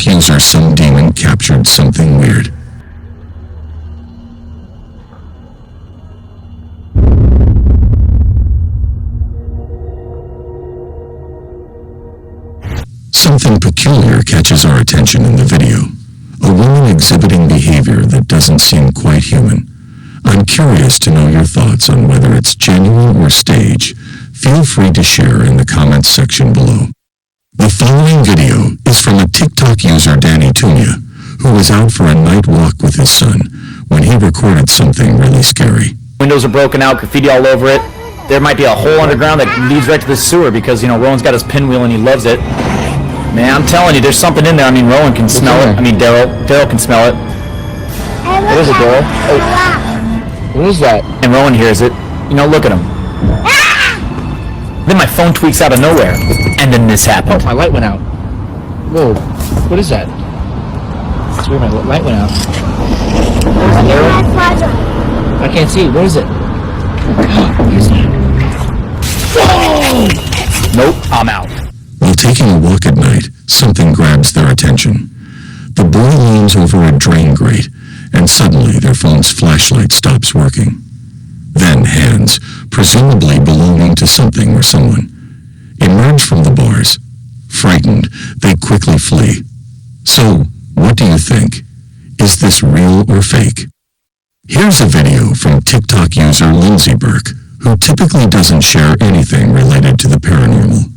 TikTok user Some Demon captured something weird. Something peculiar catches our attention in the video. A woman exhibiting behavior that doesn't seem quite human. I'm curious to know your thoughts on whether it's genuine or stage. Feel free to share in the comments section below. The following video is from a TikTok user Danny Tunia, who was out for a night walk with his son when he recorded something really scary. Windows are broken out, graffiti all over it. There might be a hole underground that leads right to the sewer because, Rowan's got his pinwheel and he loves it. Man, I'm telling you, there's something in there. I mean, Rowan can smell it. I mean, Daryl can smell it. What is it, Daryl? Oh. What is that? And Rowan hears it. Look at him. Then my phone tweaks out of nowhere. And then this happened. Oh, my light went out. Whoa. What is that? That's weird, my light went out. I can't see. What is it? What is it? Whoa! Nope, I'm out. While taking a walk at night, something grabs their attention. The boy leans over a drain grate, and suddenly their phone's flashlight stops working. Then hands, presumably belonging to something or someone, emerge from the bars. Frightened, they quickly flee. So, what do you think? Is this real or fake? Here's a video from TikTok user Lindsay Burke, who typically doesn't share anything related to the paranormal.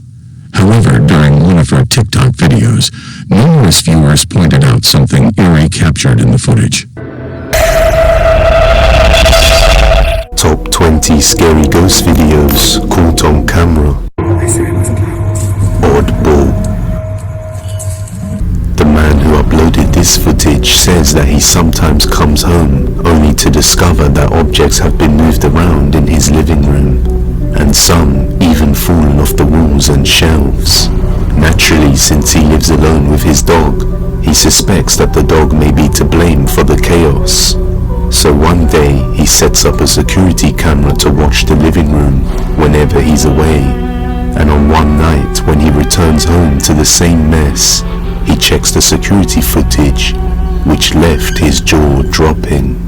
However, during one of her TikTok videos, numerous viewers pointed out something eerie captured in the footage. Top 20 scary ghost videos caught on camera. Oddball. The man who uploaded this footage says that he sometimes comes home only to discover that objects have been moved around in his living room, and some even fallen off the walls and shelves. Naturally, since he lives alone with his dog, he suspects that the dog may be to blame for the chaos. So one day, he sets up a security camera to watch the living room whenever he's away. And on one night, when he returns home to the same mess, he checks the security footage, which left his jaw dropping.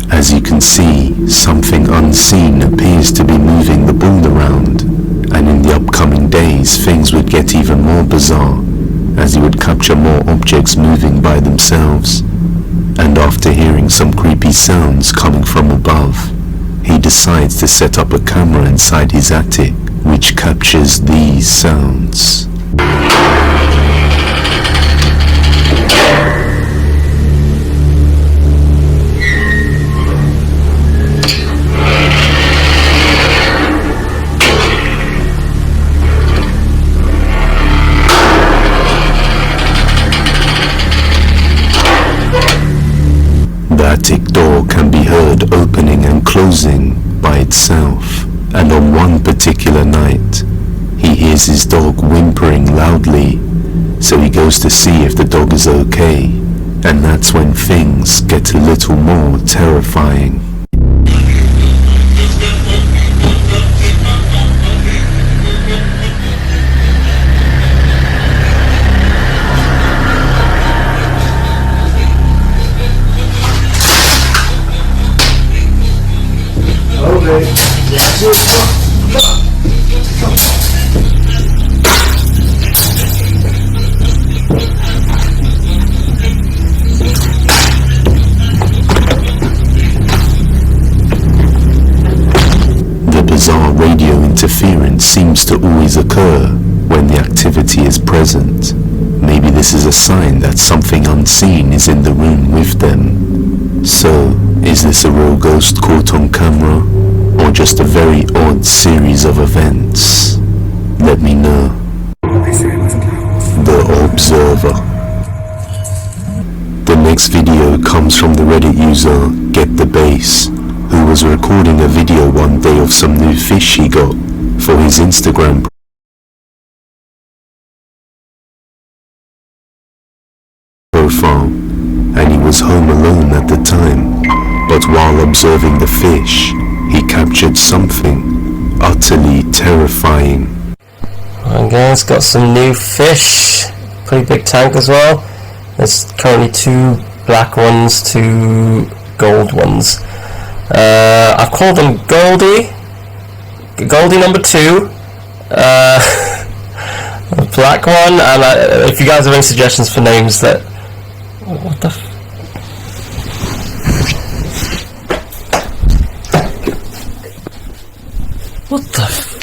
As you can see, something unseen appears to be moving the ball around, and in the upcoming days things would get even more bizarre, as he would capture more objects moving by themselves. And after hearing some creepy sounds coming from above, he decides to set up a camera inside his attic, which captures these sounds. The attic door can be heard opening and closing by itself, and on one particular night, he hears his dog whimpering loudly, so he goes to see if the dog is okay, and that's when things get a little more terrifying. The bizarre radio interference seems to always occur when the activity is present. Maybe this is a sign that something unseen is in the room with them. So, is this a real ghost caught on camera, or just a very odd series of events? Let me know. The Observer. next video comes from the Reddit user Get the Base, who was recording a video one day of some new fish he got for his Instagram profile, and he was home alone at the time. But while observing the fish, he captured something utterly terrifying. Alright guys, got some new fish. Pretty big tank as well. There's currently 2 black ones, 2 gold ones. I've called them Goldie number 2, black one, and if you guys have any suggestions for names that... What the What the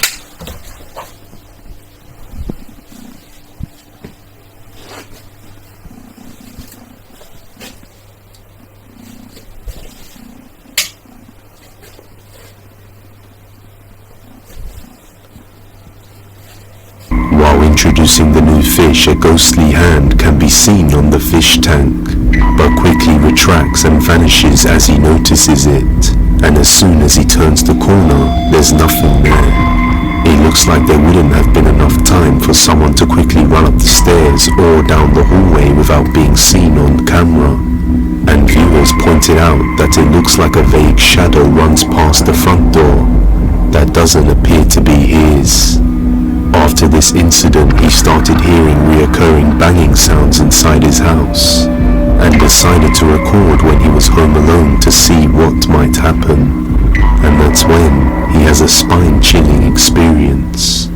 While introducing the new fish, a ghostly hand can be seen on the fish tank, but quickly retracts and vanishes as he notices it, and as soon as he turns the corner, there's nothing there. It looks like there wouldn't have been enough time for someone to quickly run up the stairs or down the hallway without being seen on camera, and viewers pointed out that it looks like a vague shadow runs past the front door that doesn't appear to be his. After this incident, he started hearing reoccurring banging sounds inside his house, and decided to record when he was home alone to see what might happen. And that's when he has a spine-chilling experience.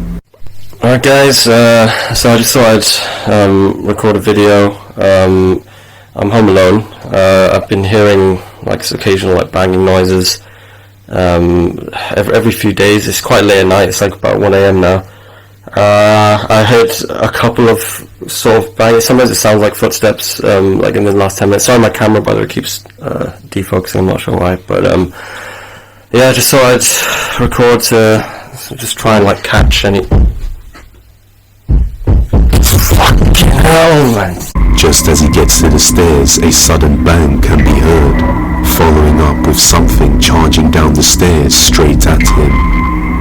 Alright guys, so I just thought I'd record a video. I'm home alone. I've been hearing like occasional like banging noises every few days. It's quite late at night, it's like about 1 AM now. I heard a couple of sort of banging. Sometimes it sounds like footsteps, like in the last 10 minutes. Sorry, my camera, by the way, keeps defocusing. I'm not sure why, but yeah, I just thought I'd record to just try and like catch any. Fucking hell, man! Just as he gets to the stairs, a sudden bang can be heard, following up with something charging down the stairs straight at him.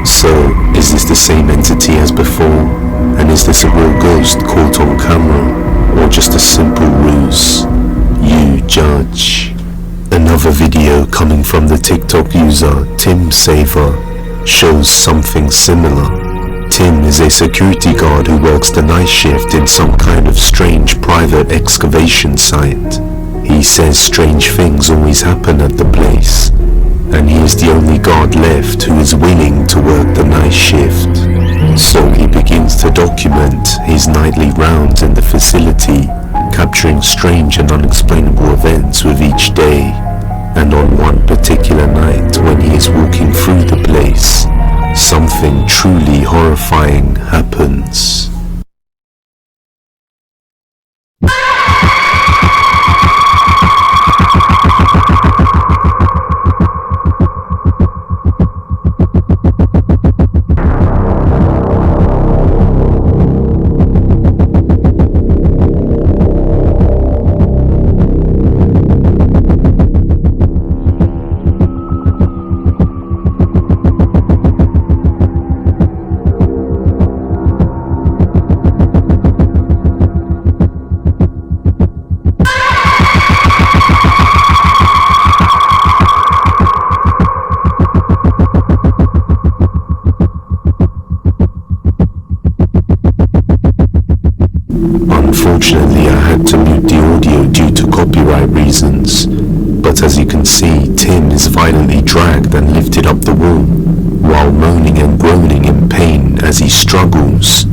So, is this the same entity as before? And is this a real ghost caught on camera? Or just a simple ruse? You judge. Another video coming from the TikTok user Tim Saver shows something similar. Tim is a security guard who works the night shift in some kind of strange private excavation site. He says strange things always happen at the place, and he is the only guard left who is willing to work the night shift. So he begins to document his nightly rounds in the facility, capturing strange and unexplainable events with each day. And on one particular night, when he is walking through the place, something truly horrifying happens. Unfortunately, I had to mute the audio due to copyright reasons, but as you can see, Tim is violently dragged and lifted up the wall, while moaning and groaning in pain as he struggles,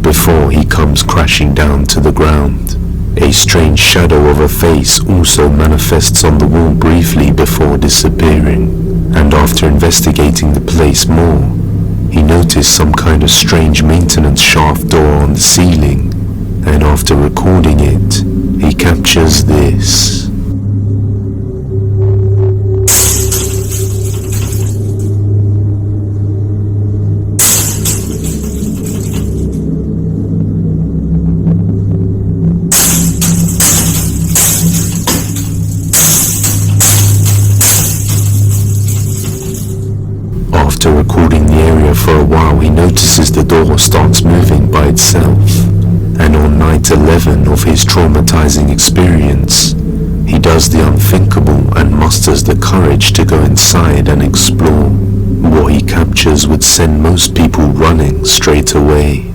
before he comes crashing down to the ground. A strange shadow of a face also manifests on the wall briefly before disappearing, and after investigating the place more, he noticed some kind of strange maintenance shaft door on the ceiling, and after recording it, he captures this. while he notices the door starts moving by itself. And on night 11 of his traumatizing experience, he does the unthinkable and musters the courage to go inside and explore. What he captures would send most people running straight away.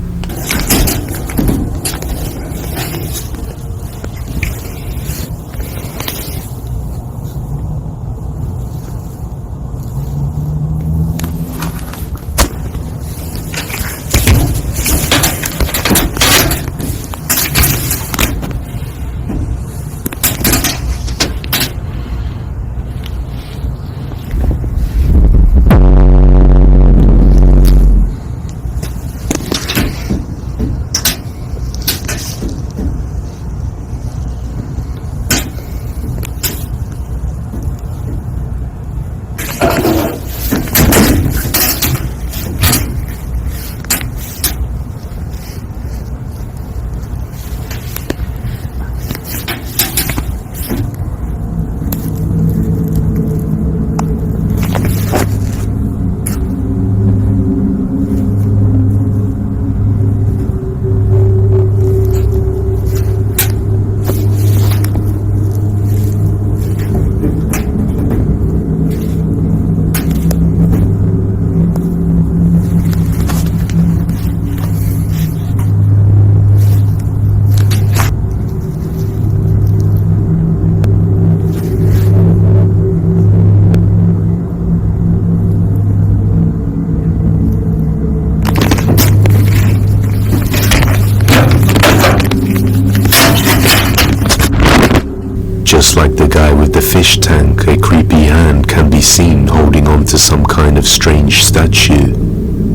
Just like the guy with the fish tank, a creepy hand can be seen holding on to some kind of strange statue,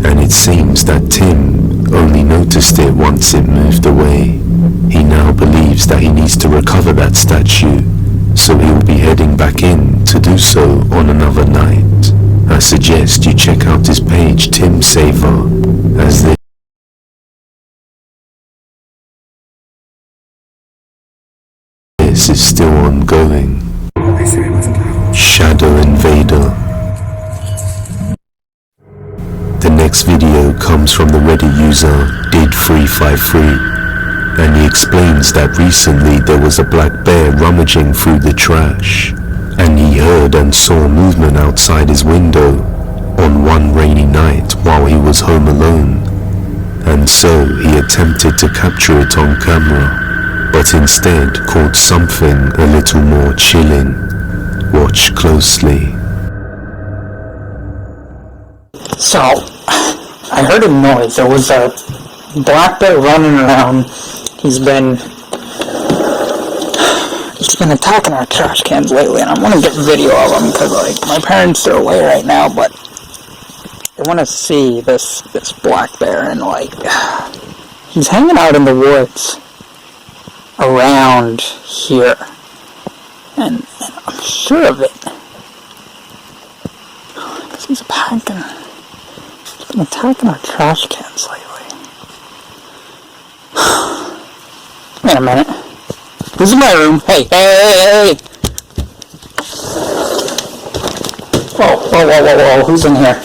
and it seems that Tim only noticed it once it moved away. He now believes that he needs to recover that statue, so he will be heading back in to do so on another night. I suggest you check out his page, Tim Saver, as this is still ongoing. Shadow Invader. The next video comes from the Reddit user Did353, and he explains that recently there was a black bear rummaging through the trash, and he heard and saw movement outside his window on one rainy night while he was home alone, and so he attempted to capture it on camera, but instead caught something a little more chilling. Watch closely. So, I heard a noise. There was a black bear running around. He's been attacking our trash cans lately, and I want to get video of him because, like, my parents are away right now, but they want to see this black bear, and, like, he's hanging out in the woods around here, and I'm sure of it, because he's been attacking our trash cans lately. Wait a minute, this is my room. Hey. Whoa, who's in here?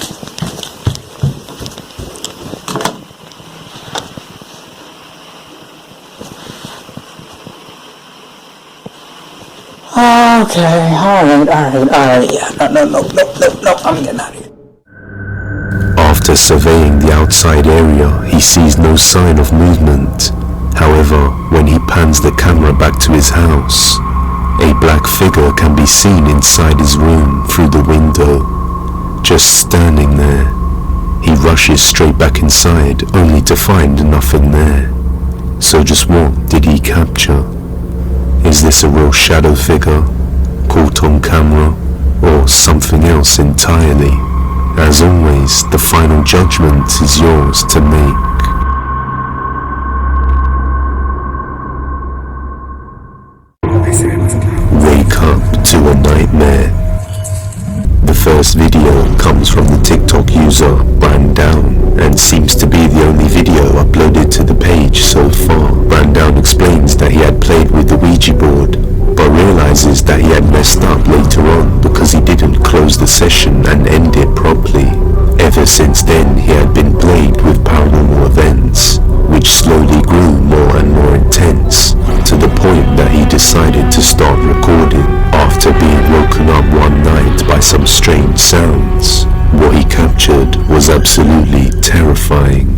Okay, alright, yeah, no, I'm getting out of here. After surveying the outside area, he sees no sign of movement. However, when he pans the camera back to his house, a black figure can be seen inside his room through the window, just standing there. He rushes straight back inside, only to find nothing there. So just what did he capture? Is this a real shadow figure, caught on camera, or something else entirely? As always, the final judgment is yours to make. Wake up to a nightmare. The first video comes from the TikTok user Down, and seems to be the only video uploaded to the page so far. Down explains that he had played with the Ouija board, but realizes that he had messed up later on because he didn't close the session and end it properly. Ever since then, he had been plagued with paranormal events, which slowly grew more and more intense, to the point that he decided to start recording after being woken up one night by some strange sounds. What he captured was absolutely terrifying.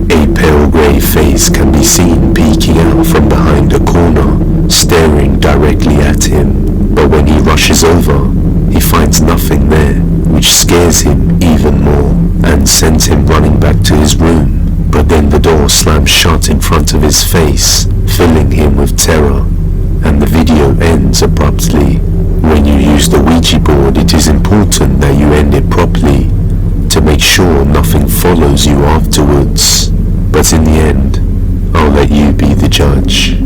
A pale grey face can be seen peeking out from behind a corner, staring directly at him. But when he rushes over, he finds nothing there, which scares him even more and sends him running back to his room. But then the door slams shut in front of his face, filling him with terror, and the video ends abruptly. When you use the Ouija board, it is important that you end it properly, to make sure nothing follows you afterwards. But in the end, I'll let you be the judge.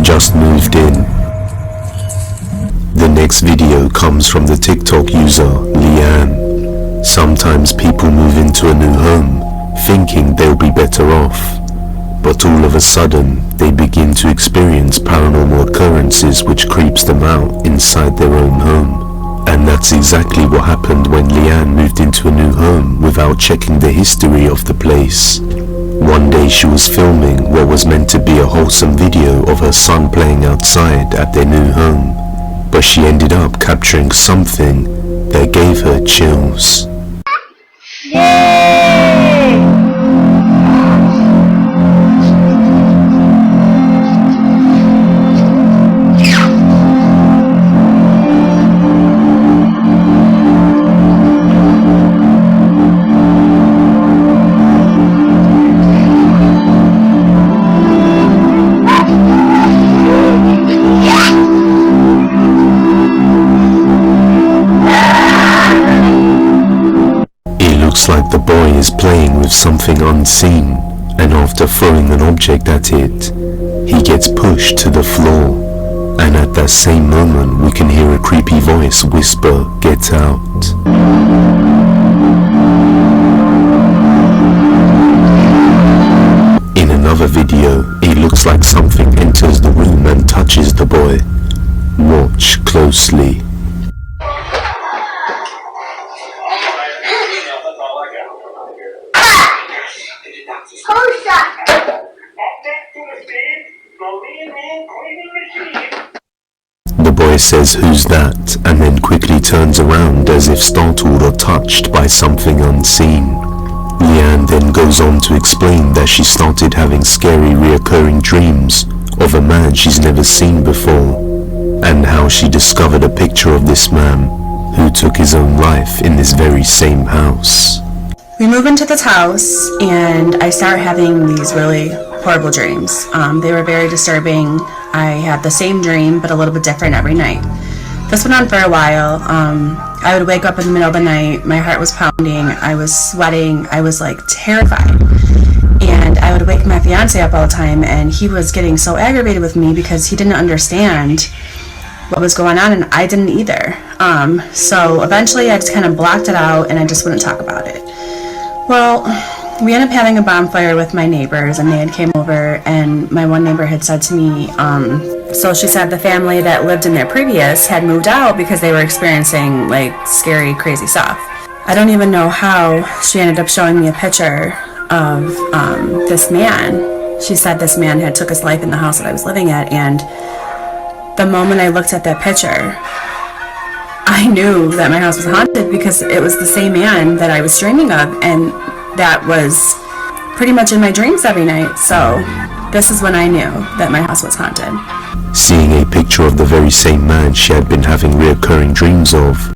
Just moved in. The next video comes from the TikTok user Leanne. Sometimes people move into a new home thinking they'll be better off, but all of a sudden they begin to experience paranormal occurrences which creeps them out inside their own home. And that's exactly what happened when Leanne moved into a new home without checking the history of the place. One day she was filming what was meant to be a wholesome video of her son playing outside at their new home, but she ended up capturing something that gave her chills. Looks like the boy is playing with something unseen, and after throwing an object at it, he gets pushed to the floor, and at that same moment we can hear a creepy voice whisper, "Get out." In another video, it looks like something enters the room and touches the boy. Watch closely. The boy says, "Who's that?" and then quickly turns around as if startled or touched by something unseen. Leanne then goes on to explain that she started having scary reoccurring dreams of a man she's never seen before, and how she discovered a picture of this man who took his own life in this very same house. We move into this house and I start having these really horrible dreams. They were very disturbing. I had the same dream but a little bit different every night. This went on for a while. I would wake up in the middle of the night, my heart was pounding, I was sweating, I was like terrified. And I would wake my fiance up all the time and he was getting so aggravated with me because he didn't understand what was going on and I didn't either. So eventually I just kind of blocked it out and I just wouldn't talk about it. Well, we ended up having a bonfire with my neighbors and they had came over and my one neighbor had said to me, so she said the family that lived in their previous had moved out because they were experiencing like scary, crazy stuff. I don't even know how she ended up showing me a picture of this man. She said this man had took his life in the house that I was living at, and the moment I looked at that picture, I I knew that my house was haunted because it was the same man that I was dreaming of, and that was pretty much in my dreams every night. So this is when I knew that my house was haunted. Seeing a picture of the very same man she had been having reoccurring dreams of